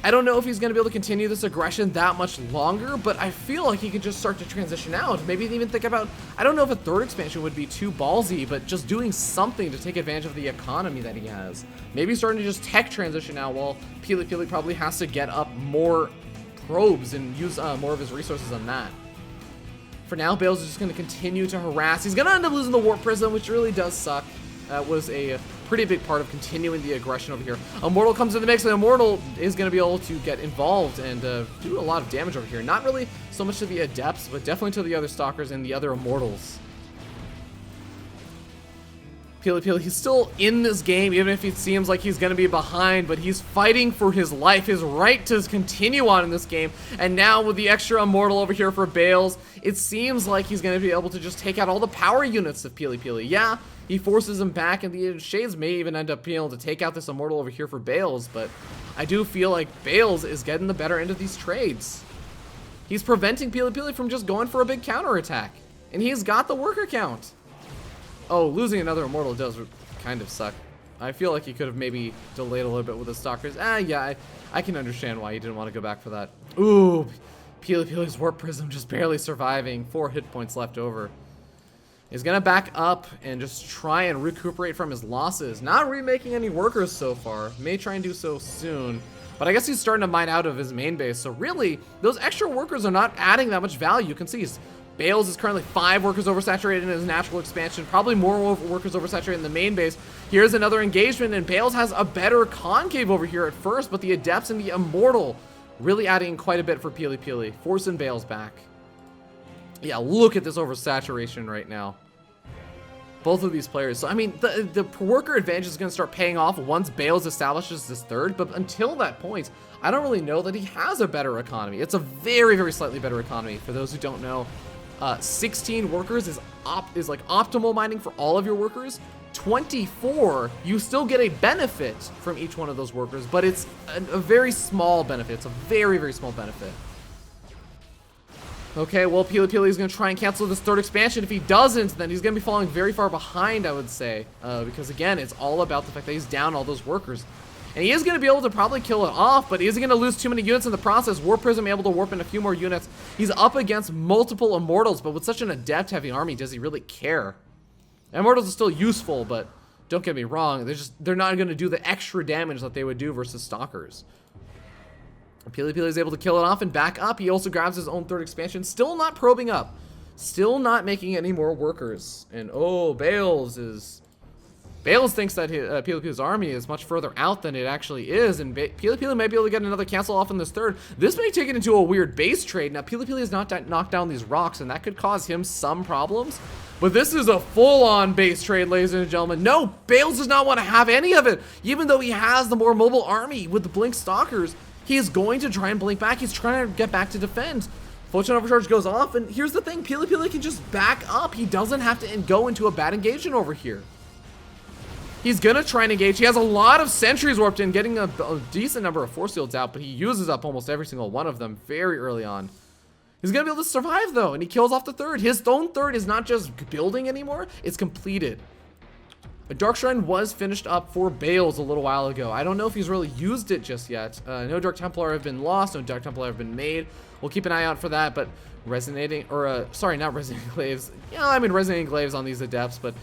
I don't know if he's going to be able to continue this aggression that much longer, but I feel like he could just start to transition out. Maybe even think about, I don't know if a third expansion would be too ballsy, but just doing something to take advantage of the economy that he has. Maybe starting to just tech transition out while Pili Pili probably has to get up more probes and use more of his resources on that. For now, Bales is just going to continue to harass. He's going to end up losing the Warp Prism, which really does suck. That was a pretty big part of continuing the aggression over here. Immortal comes in the mix, and Immortal is going to be able to get involved and do a lot of damage over here. Not really so much to the Adepts, but definitely to the other Stalkers and the other Immortals. Pili Pili, he's still in this game, even if it seems like he's going to be behind, but he's fighting for his life, his right to continue on in this game. And now with the extra Immortal over here for Bales, it seems like he's going to be able to just take out all the power units of Pili Pili. Yeah, he forces him back, and the Shades may even end up being able to take out this Immortal over here for Bales, but I do feel like Bales is getting the better end of these trades. He's preventing Pili Pili from just going for a big counterattack, and he's got the worker count. Oh, losing another Immortal does kind of suck. I feel like he could have maybe delayed a little bit with the Stalkers. Yeah, I can understand why he didn't want to go back for that. Ooh, Pili Pili's Warp Prism just barely surviving. 4 hit points left over. He's going to back up and just try and recuperate from his losses. Not remaking any workers so far. May try and do so soon. But I guess he's starting to mine out of his main base. So really, those extra workers are not adding that much value. You can see Bales is currently 5 workers oversaturated in his natural expansion, probably more workers oversaturated in the main base. Here's another engagement, and Bales has a better concave over here at first, but the Adepts and the Immortal really adding quite a bit for Pili Pili, forcing Bales back. Yeah, look at this oversaturation right now. Both of these players. So, I mean, the worker advantage is going to start paying off once Bales establishes this third, but until that point, I don't really know that he has a better economy. It's a very, very slightly better economy. For those who don't know, 16 workers is like optimal mining for all of your workers. 24, you still get a benefit from each one of those workers, but it's a very small benefit. It's a very, very small benefit. Okay, well, Pili Pili is going to try and cancel this third expansion. If he doesn't, then he's going to be falling very far behind, I would say. Because, again, it's all about the fact that he's down all those workers. And he is going to be able to probably kill it off, but is he going to lose too many units in the process? Warp Prism able to warp in a few more units. He's up against multiple Immortals, but with such an Adept-heavy army, does he really care? Immortals are still useful, but don't get me wrong, they're not going to do the extra damage that they would do versus Stalkers. Pili Pili is able to kill it off and back up. He also grabs his own third expansion, still not probing up, still not making any more workers. And oh, Bales thinks that Pili Pili's army is much further out than it actually is, and Pili Pili might be able to get another cancel off in this third. This may take it into a weird base trade. Now, Pili Pili has not knocked down these rocks, and that could cause him some problems. But this is a full-on base trade, ladies and gentlemen. No, Bales does not want to have any of it. Even though he has the more mobile army with the Blink Stalkers, he is going to try and blink back. He's trying to get back to defend. Photon Overcharge goes off, and here's the thing. Pili Pili can just back up. He doesn't have to go into a bad engagement over here. He's going to try and engage. He has a lot of sentries warped in, getting a decent number of force fields out, but he uses up almost every single one of them very early on. He's going to be able to survive, though, and he kills off the third. His own third is not just building anymore. It's completed. A Dark Shrine was finished up for Bales a little while ago. I don't know if he's really used it just yet. No Dark Templar have been lost. No Dark Templar have been made. We'll keep an eye out for that, but resonating, or sorry, not Resonating Glaives. Yeah, I mean Resonating Glaives on these Adepts, but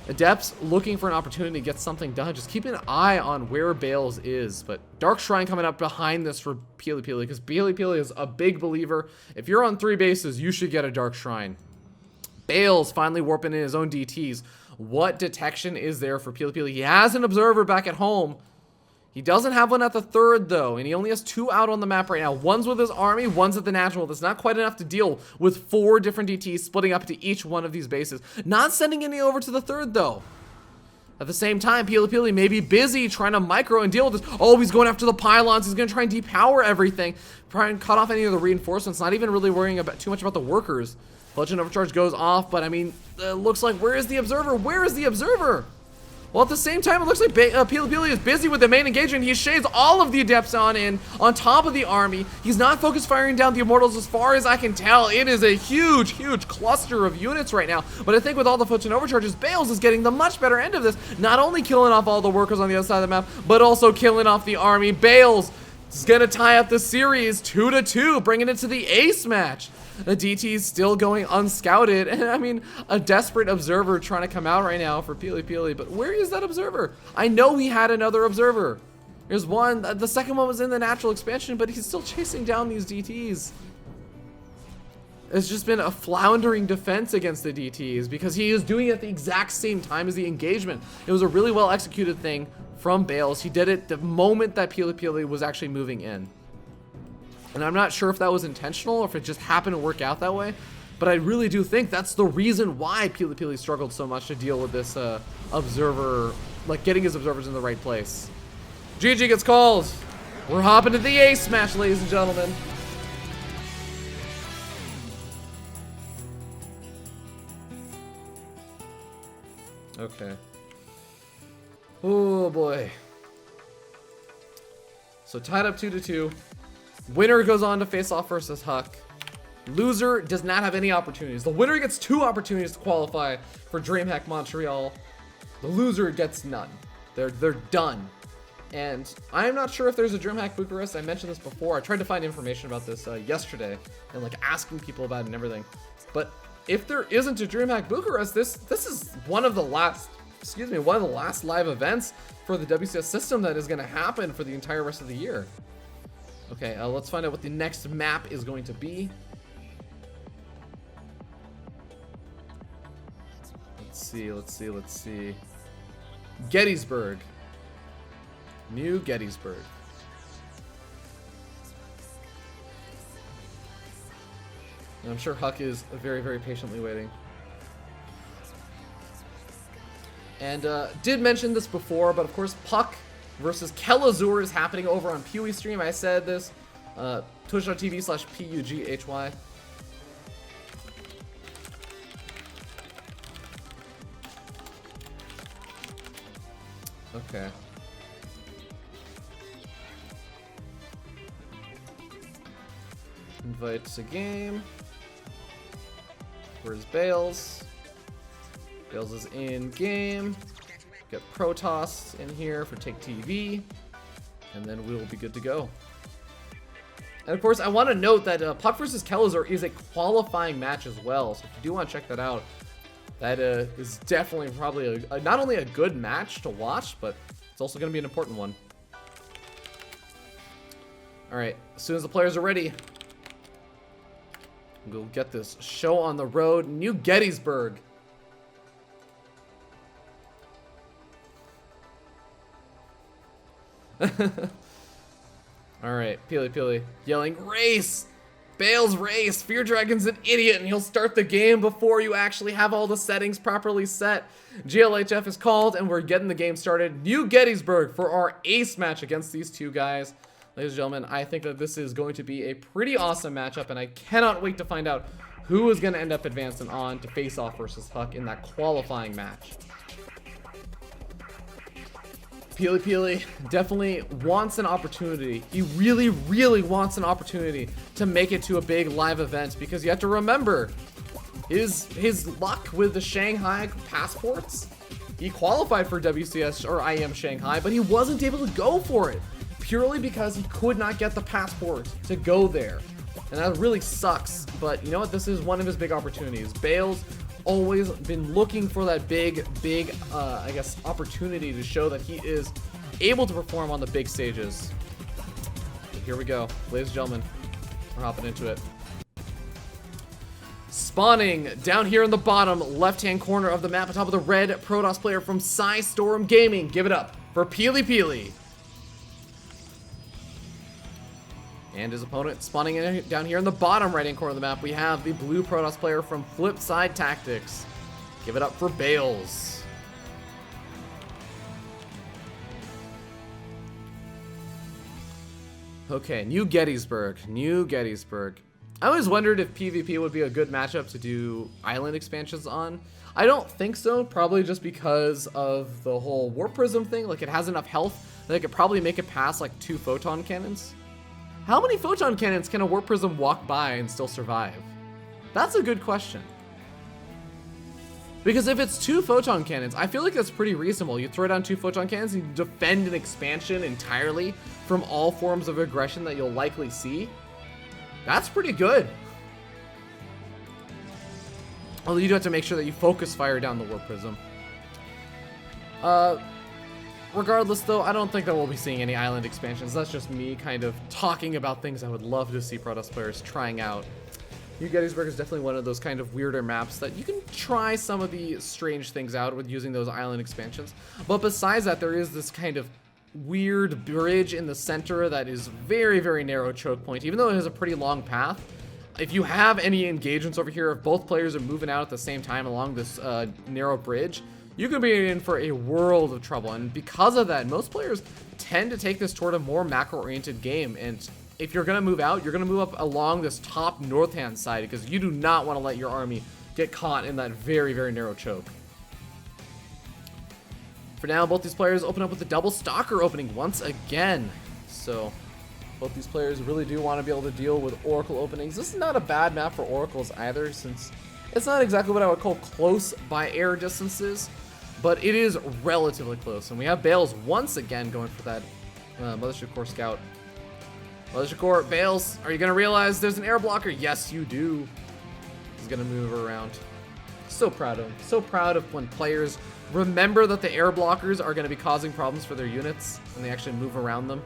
Adepts looking for an opportunity to get something done. Just keep an eye on where Bales is. But Dark Shrine coming up behind this for Pili Pili, because Pili Pili is a big believer. If you're on 3 bases, you should get a Dark Shrine. Bales finally warping in his own DTs. What detection is there for Pili Pili? He has an observer back at home. He doesn't have one at the third, though, and he only has 2 out on the map right now. One's with his army, one's at the natural. That's not quite enough to deal with 4 different DTs splitting up to each one of these bases. Not sending any over to the third, though. At the same time, Pili Pili may be busy trying to micro and deal with this. Oh, he's going after the pylons. He's going to try and depower everything. Try and cut off any of the reinforcements. Not even really worrying about too much about the workers. Legend Overcharge goes off, but I mean, looks like, where is the observer? Where is the observer? Well, at the same time, it looks like Pili Pili is busy with the main engagement. He shades all of the Adepts on top of the army. He's not focused firing down the Immortals as far as I can tell. It is a huge, huge cluster of units right now. But I think with all the Photon Overcharges, Bales is getting the much better end of this. Not only killing off all the workers on the other side of the map, but also killing off the army. Bales This is gonna tie up the series 2-2, bringing it to the ace match. The DT's still going unscouted, and I mean, a desperate observer trying to come out right now for Pili Pili, but where is that observer? I know he had another observer. There's one, the second one was in the natural expansion, but he's still chasing down these DTs. It's just been a floundering defense against the DTs because he is doing it at the exact same time as the engagement. It was a really well executed thing from Bales. He did it the moment that Pili Pili was actually moving in. And I'm not sure if that was intentional or if it just happened to work out that way, but I really do think that's the reason why Pili Pili struggled so much to deal with this observer, like getting his observers in the right place. GG gets called. We're hopping to the ace match, ladies and gentlemen. Okay. Oh boy. So tied up 2-2. Winner goes on to face off versus Huck. Loser does not have any opportunities. The winner gets 2 opportunities to qualify for DreamHack Montreal. The loser gets none. They're done. And I'm not sure if there's a DreamHack Bucharest. I mentioned this before. I tried to find information about this yesterday and like asking people about it and everything. But if there isn't a DreamHack Bucharest, this is one of the last live events for the WCS system that is going to happen for the entire rest of the year. Okay, let's find out what the next map is going to be. Let's see. Gettysburg. New Gettysburg. And I'm sure Huck is very, very patiently waiting. And did mention this before, but of course Puck versus Kelazur is happening over on Pewee stream. I said this. Twitch.tv/PUGHY. Okay. Invite to game. Where's Bales? Bales is in game. Get Protoss in here for Take TV. And then we will be good to go. And of course, I want to note that Puck versus Kelazur is a qualifying match as well. So if you do want to check that out, that is definitely probably not only a good match to watch, but it's also going to be an important one. Alright, as soon as the players are ready, we'll get this show on the road. New Gettysburg. Alright, Pili Pili yelling, race! Bales race! Fear Dragon's an idiot and he'll start the game before you actually have all the settings properly set. GLHF is called and we're getting the game started. New Gettysburg for our ace match against these two guys. Ladies and gentlemen, I think that this is going to be a pretty awesome matchup and I cannot wait to find out who is going to end up advancing on to face off versus Huck in that qualifying match. Pili Pili definitely wants an opportunity. He really, really wants an opportunity to make it to a big live event because you have to remember his luck with the Shanghai passports. He qualified for WCS or IEM Shanghai, but he wasn't able to go for it purely because he could not get the passport to go there. And that really sucks, but you know what? This is one of his big opportunities. Bales always been looking for that big, I guess, opportunity to show that he is able to perform on the big stages. But here we go. Ladies and gentlemen, we're hopping into it. Spawning down here in the bottom left-hand corner of the map on top of the red Protoss player from Psystorm Gaming. Give it up for Pili Pili. And his opponent spawning in down here in the bottom right-hand corner of the map, we have the blue Protoss player from Flipside Tactics. Give it up for Bales. Okay, New Gettysburg. New Gettysburg. I always wondered if PvP would be a good matchup to do island expansions on. I don't think so, probably just because of the whole Warp Prism thing. Like, it has enough health that it could probably make it past, like, 2 photon cannons. How many photon cannons can a Warp Prism walk by and still survive? That's a good question. Because if it's 2 photon cannons, I feel like that's pretty reasonable. You throw down 2 photon cannons and you defend an expansion entirely from all forms of aggression that you'll likely see. That's pretty good. Although you do have to make sure that you focus fire down the Warp Prism. Regardless, though, I don't think that we'll be seeing any island expansions. That's just me kind of talking about things I would love to see Protoss players trying out. New Gettysburg is definitely one of those kind of weirder maps that you can try some of the strange things out with using those island expansions. But besides that, there is this kind of weird bridge in the center that is very, very narrow choke point, even though it has a pretty long path. If you have any engagements over here, if both players are moving out at the same time along this narrow bridge, you could be in for a world of trouble. And because of that, most players tend to take this toward a more macro-oriented game. And if you're going to move out, you're going to move up along this top north-hand side because you do not want to let your army get caught in that very, very narrow choke. For now, both these players open up with the double stalker opening once again. So both these players really do want to be able to deal with Oracle openings. This is not a bad map for Oracles either, since it's not exactly what I would call close by air distances, but it is relatively close. And we have Bales once again going for that Mothership Core Scout. Mothership Core, Bales, are you going to realize there's an air blocker? Yes, you do. He's going to move around. So proud of him. So proud of when players remember that the air blockers are going to be causing problems for their units and they actually move around them.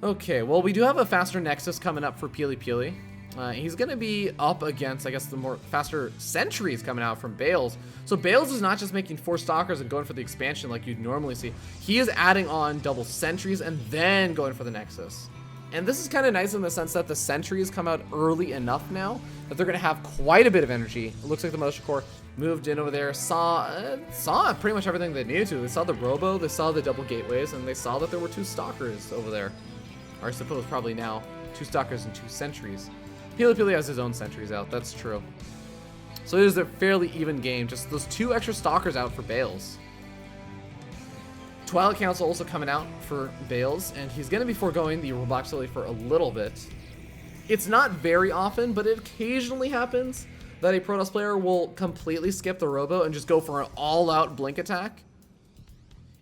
Okay, well, we do have a faster Nexus coming up for Pili Pili. He's going to be up against, I guess, the more faster sentries coming out from Bales. So Bales is not just making 4 stalkers and going for the expansion like you'd normally see. He is adding on double sentries and then going for the Nexus. And this is kind of nice in the sense that the sentries come out early enough now that they're going to have quite a bit of energy. It looks like the Mothership Core moved in over there, saw pretty much everything they needed to. They saw the Robo, they saw the double gateways, and they saw that there were 2 stalkers over there. Or I suppose probably now 2 stalkers and 2 sentries. Pili Pili has his own sentries out, that's true. So it is a fairly even game, just those 2 extra stalkers out for Bales. Twilight Council also coming out for Bales, and he's going to be foregoing the Robotic Facility for a little bit. It's not very often, but it occasionally happens that a Protoss player will completely skip the Robo and just go for an all-out blink attack.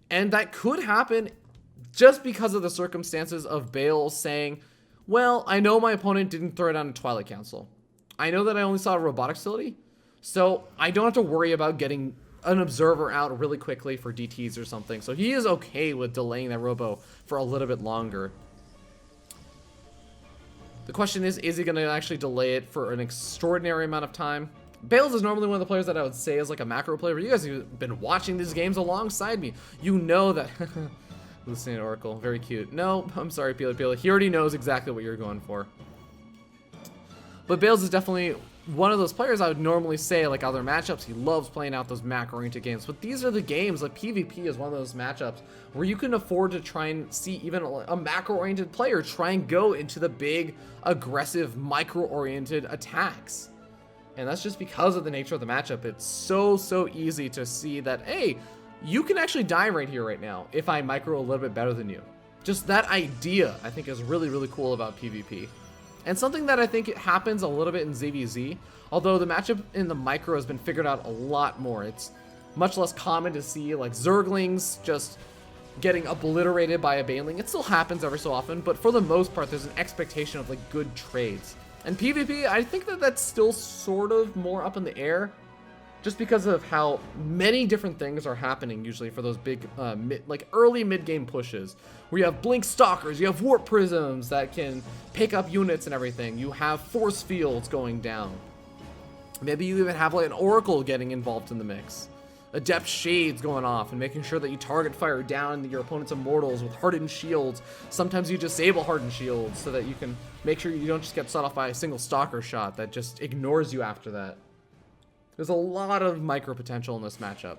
And that could happen just because of the circumstances of Bales saying, well, I know my opponent didn't throw down a Twilight Council. I know that I only saw a Robotic Facility, so I don't have to worry about getting an observer out really quickly for DTs or something. So he is okay with delaying that Robo for a little bit longer. The question is he going to actually delay it for an extraordinary amount of time? Bales is normally one of the players that I would say is like a macro player, but you guys have been watching these games alongside me. You know that... Lucine Oracle, very cute. No, I'm sorry, Pili Pili. He already knows exactly what you're going for. But Bales is definitely one of those players I would normally say, like other matchups, he loves playing out those macro-oriented games. But these are the games, like PvP is one of those matchups where you can afford to try and see even a macro-oriented player try and go into the big, aggressive, micro-oriented attacks. And that's just because of the nature of the matchup. It's so easy to see that, hey, you can actually die right here, right now, if I micro a little bit better than you. Just that idea, I think, is really cool about PvP. And something that I think it happens a little bit in ZVZ, although the matchup in the micro has been figured out a lot more. It's much less common to see, like, Zerglings just getting obliterated by a Baneling. It still happens every so often, but for the most part, there's an expectation of, like, good trades. And PvP, I think that that's still sort of more up in the air, just because of how many different things are happening usually for those big, early mid-game pushes. Where you have Blink Stalkers, you have Warp Prisms that can pick up units and everything. You have Force Fields going down. Maybe you even have like an Oracle getting involved in the mix. Adept Shades going off and making sure that you target fire down your opponent's Immortals with Hardened Shields. Sometimes you disable Hardened Shields so that you can make sure you don't just get set off by a single Stalker shot that just ignores you after that. There's a lot of micro potential in this matchup.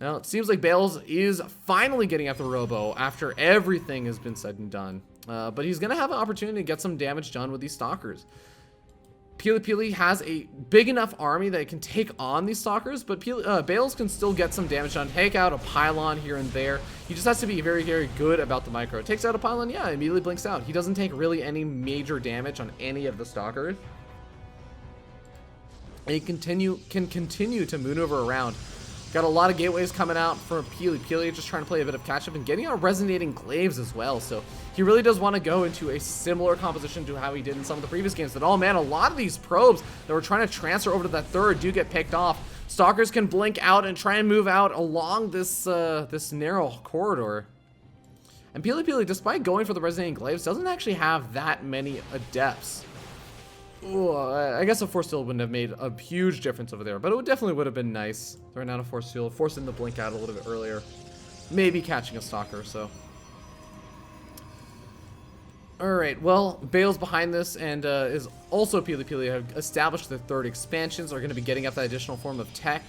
Now, it seems like Bales is finally getting at the Robo after everything has been said and done. But he's going to have an opportunity to get some damage done with these Stalkers. Pili Pili has a big enough army that it can take on these Stalkers, but Bales can still get some damage done, take out a pylon here and there. He just has to be very good about the micro. Takes out a pylon, yeah, immediately blinks out. He doesn't take really any major damage on any of the Stalkers. and he can continue to maneuver around. Got a lot of gateways coming out for Peely Peely, just trying to play a bit of catch up and getting out Resonating Glaives as well. So he really does want to go into a similar composition to how he did in some of the previous games. But oh man, a lot of these probes that were trying to transfer over to that third do get picked off. Stalkers can blink out and try and move out along this this narrow corridor. And Peely Peely, despite going for the Resonating Glaives, doesn't actually have that many adepts. Ooh, I guess a Force Field wouldn't have made a huge difference over there, but it definitely would have been nice. Throwing out a Force Field, forcing the blink out a little bit earlier. Maybe catching a Stalker, so. Alright, well, Bale's behind this and is also Peely Peely have established their third expansions, are going to be getting up that additional form of tech.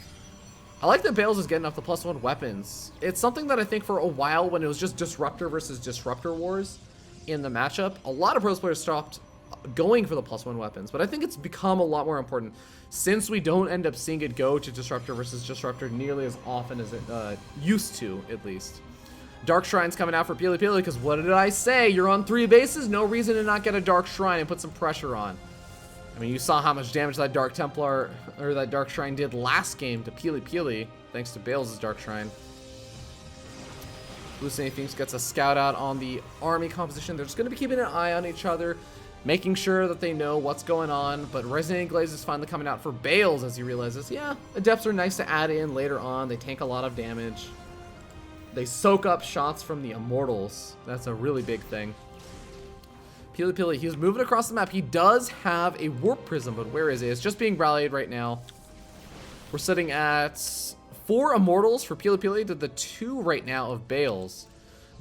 I like that Bales is getting up the +1 weapons. It's something that I think for a while when it was just Disruptor versus Disruptor wars in the matchup, a lot of Pros players stopped going for the +1 weapons, but I think it's become a lot more important since we don't end up seeing it go to Disruptor versus Disruptor nearly as often as it used to, at least. Dark Shrine's coming out for Peely Peely because what did I say? You're on 3 bases, no reason to not get a Dark Shrine and put some pressure on. I mean, you saw how much damage that Dark Templar, or that Dark Shrine did last game to Peely Peely, thanks to Bales' Dark Shrine. Hallucinating Phoenix gets a scout out on the army composition. They're just going to be keeping an eye on each other, making sure that they know what's going on, but Resonating Glaives is finally coming out for Bales as he realizes, yeah, Adepts are nice to add in later on. They tank a lot of damage. They soak up shots from the Immortals. That's a really big thing. Peely Peely, he's moving across the map. He does have a Warp Prism, but where is it? It's just being rallied right now. We're sitting at 4 Immortals for Peely Peely to the 2 right now of Bales.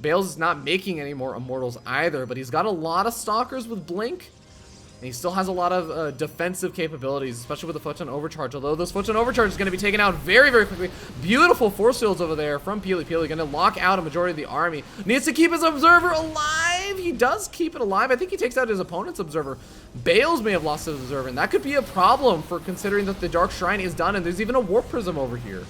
Bales is not making any more Immortals either, but he's got a lot of Stalkers with Blink. And he still has a lot of defensive capabilities, especially with the Photon Overcharge. Although this Photon Overcharge is going to be taken out very, very quickly. Beautiful Force Fields over there from Peely Peely. Going to lock out a majority of the army. Needs to keep his Observer alive. He does keep it alive. I think he takes out his opponent's Observer. Bales may have lost his Observer, and that could be a problem for considering that the Dark Shrine is done, and there's even a Warp Prism over here.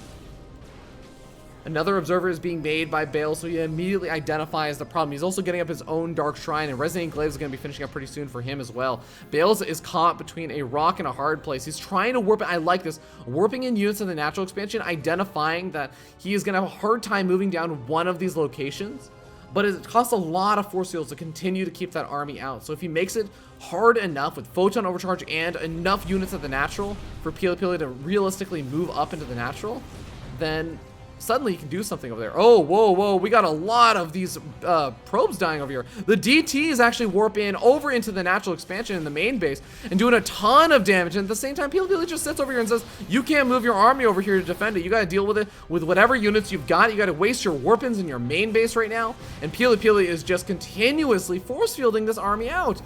Another Observer is being made by Bales, so he immediately identifies the problem. He's also getting up his own Dark Shrine, and Resonating Glaives is going to be finishing up pretty soon for him as well. Bales is caught between a rock and a hard place. He's trying to warp it. I like this. Warping in units in the natural expansion, identifying that he is going to have a hard time moving down one of these locations, but it costs a lot of Force Fields to continue to keep that army out. So if he makes it hard enough with Photon Overcharge and enough units at the natural for Peely Peely to realistically move up into the natural, then suddenly he can do something over there. Oh, whoa, whoa, we got a lot of these probes dying over here. The DT is actually warping over into the natural expansion in the main base and doing a ton of damage. And at the same time, Peely Peely just sits over here and says, you can't move your army over here to defend it. You got to deal with it with whatever units you've got. You got to waste your warpins in your main base right now. And Peely Peely is just continuously force fielding this army out.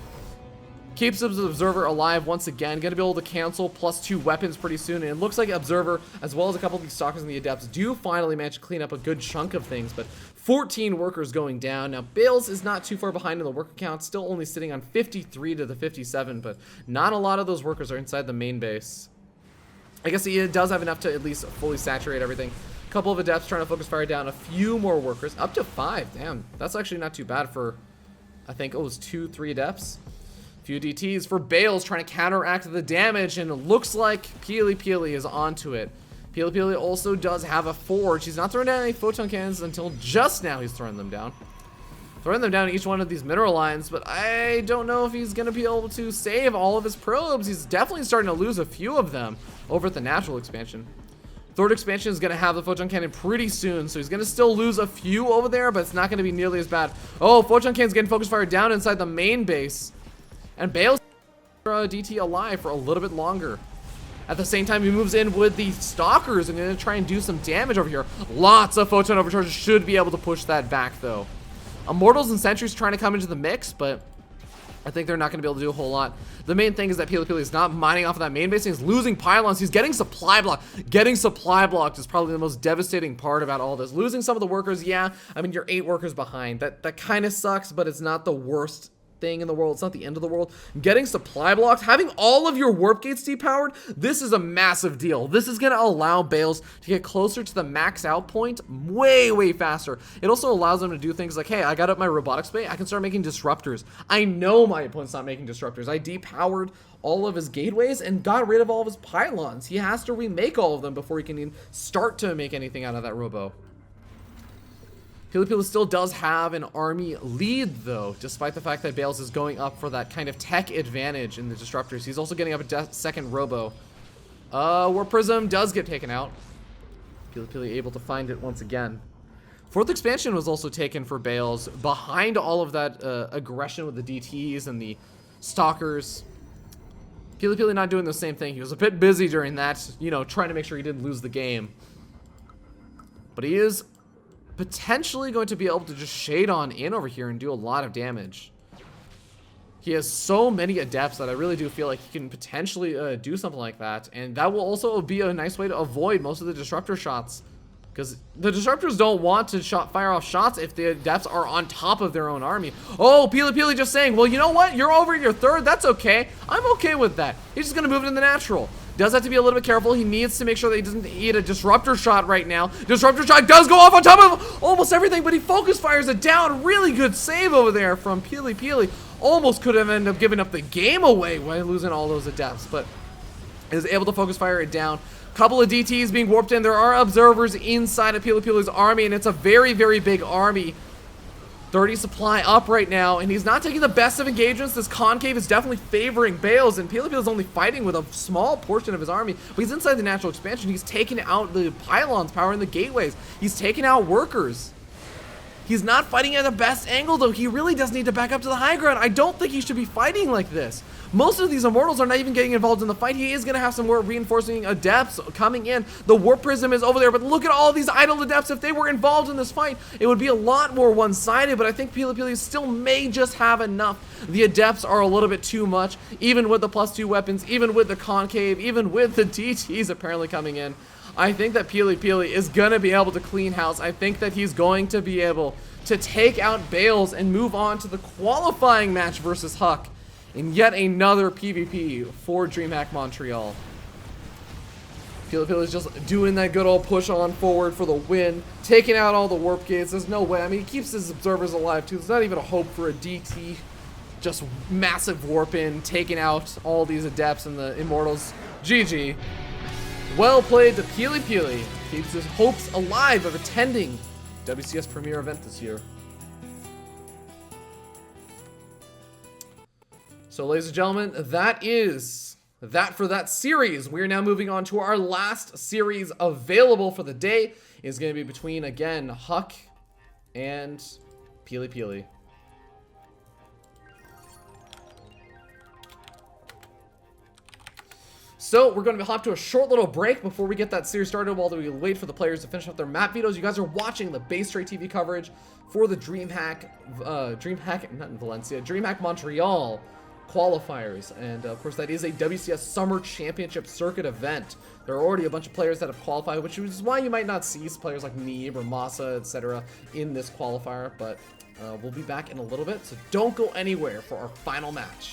Keeps his Observer alive once again. Gonna be able to cancel +2 weapons pretty soon. And it looks like Observer, as well as a couple of these Stalkers and the Adepts, do finally manage to clean up a good chunk of things. But 14 workers going down. Now, Bales is not too far behind in the worker count. Still only sitting on 53 to the 57. But not a lot of those workers are inside the main base. I guess he does have enough to at least fully saturate everything. A couple of Adepts trying to focus fire down. A few more workers. Up to 5. Damn. That's actually not too bad for, I think it was 2-3 Adepts. Few DTs for Bales trying to counteract the damage, and it looks like Peely Peely is onto it. Peely Peely also does have a forge. He's not throwing down any photon cannons until just now he's throwing them down. Throwing them down each one of these mineral lines, but I don't know if he's going to be able to save all of his probes. He's definitely starting to lose a few of them over at the natural expansion. Third expansion is going to have the photon cannon pretty soon, so he's going to still lose a few over there, but it's not going to be nearly as bad. Oh, photon cannon's getting focus fire down inside the main base. And Bales DT alive for a little bit longer. At the same time, he moves in with the Stalkers and going to try and do some damage over here. Lots of Photon Overcharges should be able to push that back, though. Immortals and Sentries trying to come into the mix, but I think they're not going to be able to do a whole lot. The main thing is that Peely Peely is not mining off of that main base. He's losing pylons. He's getting supply blocked. Getting supply blocked is probably the most devastating part about all this. Losing some of the workers, yeah. I mean, you're 8 workers behind. That kind of sucks, but it's not the worst thing in the world. It's not the end of the world. Getting supply blocks, having all of your warp gates depowered, this is a massive deal. This is going to allow Bales to get closer to the max out point way, way faster. It also allows them to do things like, hey, I got up my robotics bay. I can start making disruptors. I know my opponent's not making disruptors. I depowered all of his gateways and got rid of all of his pylons. He has to remake all of them before he can even start to make anything out of that robo. Pili still does have an army lead, though, despite the fact that Bales is going up for that kind of tech advantage in the disruptors. He's also getting up a second robo. Warp Prism does get taken out. Pili able to find it once again. Fourth expansion was also taken for Bales behind all of that aggression with the DTs and the Stalkers. Pili not doing the same thing. He was a bit busy during that, you know, trying to make sure he didn't lose the game. But he is potentially going to be able to just shade on in over here and do a lot of damage. He has so many adepts that I really do feel like he can potentially do something like that, and that will also be a nice way to avoid most of the disruptor shots, because the disruptors don't want to fire off shots if the adepts are on top of their own army. Oh, Pili just saying, well, you know what, you're over your third, that's okay, I'm okay with that. He's just gonna move it in the natural. Does have to be a little bit careful. He needs to make sure that he doesn't eat a disruptor shot right now. Disruptor shot does go off on top of almost everything, but he focus fires it down. Really good save over there from Pili. Almost could have ended up giving up the game away by losing all those adepts, but is able to focus fire it down. Couple of DTs being warped in. There are observers inside of Pili's army, and it's a very, very big army. 30 supply up right now, and he's not taking the best of engagements. This concave is definitely favoring Bales, and Pili is only fighting with a small portion of his army, but he's inside the natural expansion. He's taking out the pylons powering the gateways. He's taking out workers. He's not fighting at the best angle, though. He really does need to back up to the high ground. I don't think he should be fighting like this. Most of these Immortals are not even getting involved in the fight. He is going to have some more reinforcing adepts coming in. The Warp Prism is over there, but look at all these idle adepts. If they were involved in this fight, it would be a lot more one-sided, but I think Pili still may just have enough. The adepts are a little bit too much, even with the +2 weapons, even with the concave, even with the DTs apparently coming in. I think that Pili is going to be able to clean house. I think that he's going to be able to take out Bales and move on to the qualifying match versus Huck in yet another PvP for DreamHack Montreal. Pili is just doing that good old push on forward for the win, taking out all the warp gates. There's no way. I mean, he keeps his observers alive too. There's not even a hope for a DT. Just massive warp in, taking out all these adepts and the Immortals. GG. Well played to Pili. Keeps his hopes alive of attending WCS Premier event this year. So, ladies and gentlemen, that is that for that series. We're now moving on to our last series available for the day. It's going to be between, again, Huck and Pili. So we're going to hop to a short little break before we get that series started while we wait for the players to finish up their map vetoes. You guys are watching the Base Trade TV coverage for the DreamHack Montreal qualifiers, and of course that is a WCS Summer Championship Circuit event. There are already a bunch of players that have qualified, which is why you might not see players like Neeb or Masa, etc. in this qualifier, but we'll be back in a little bit, so don't go anywhere for our final match.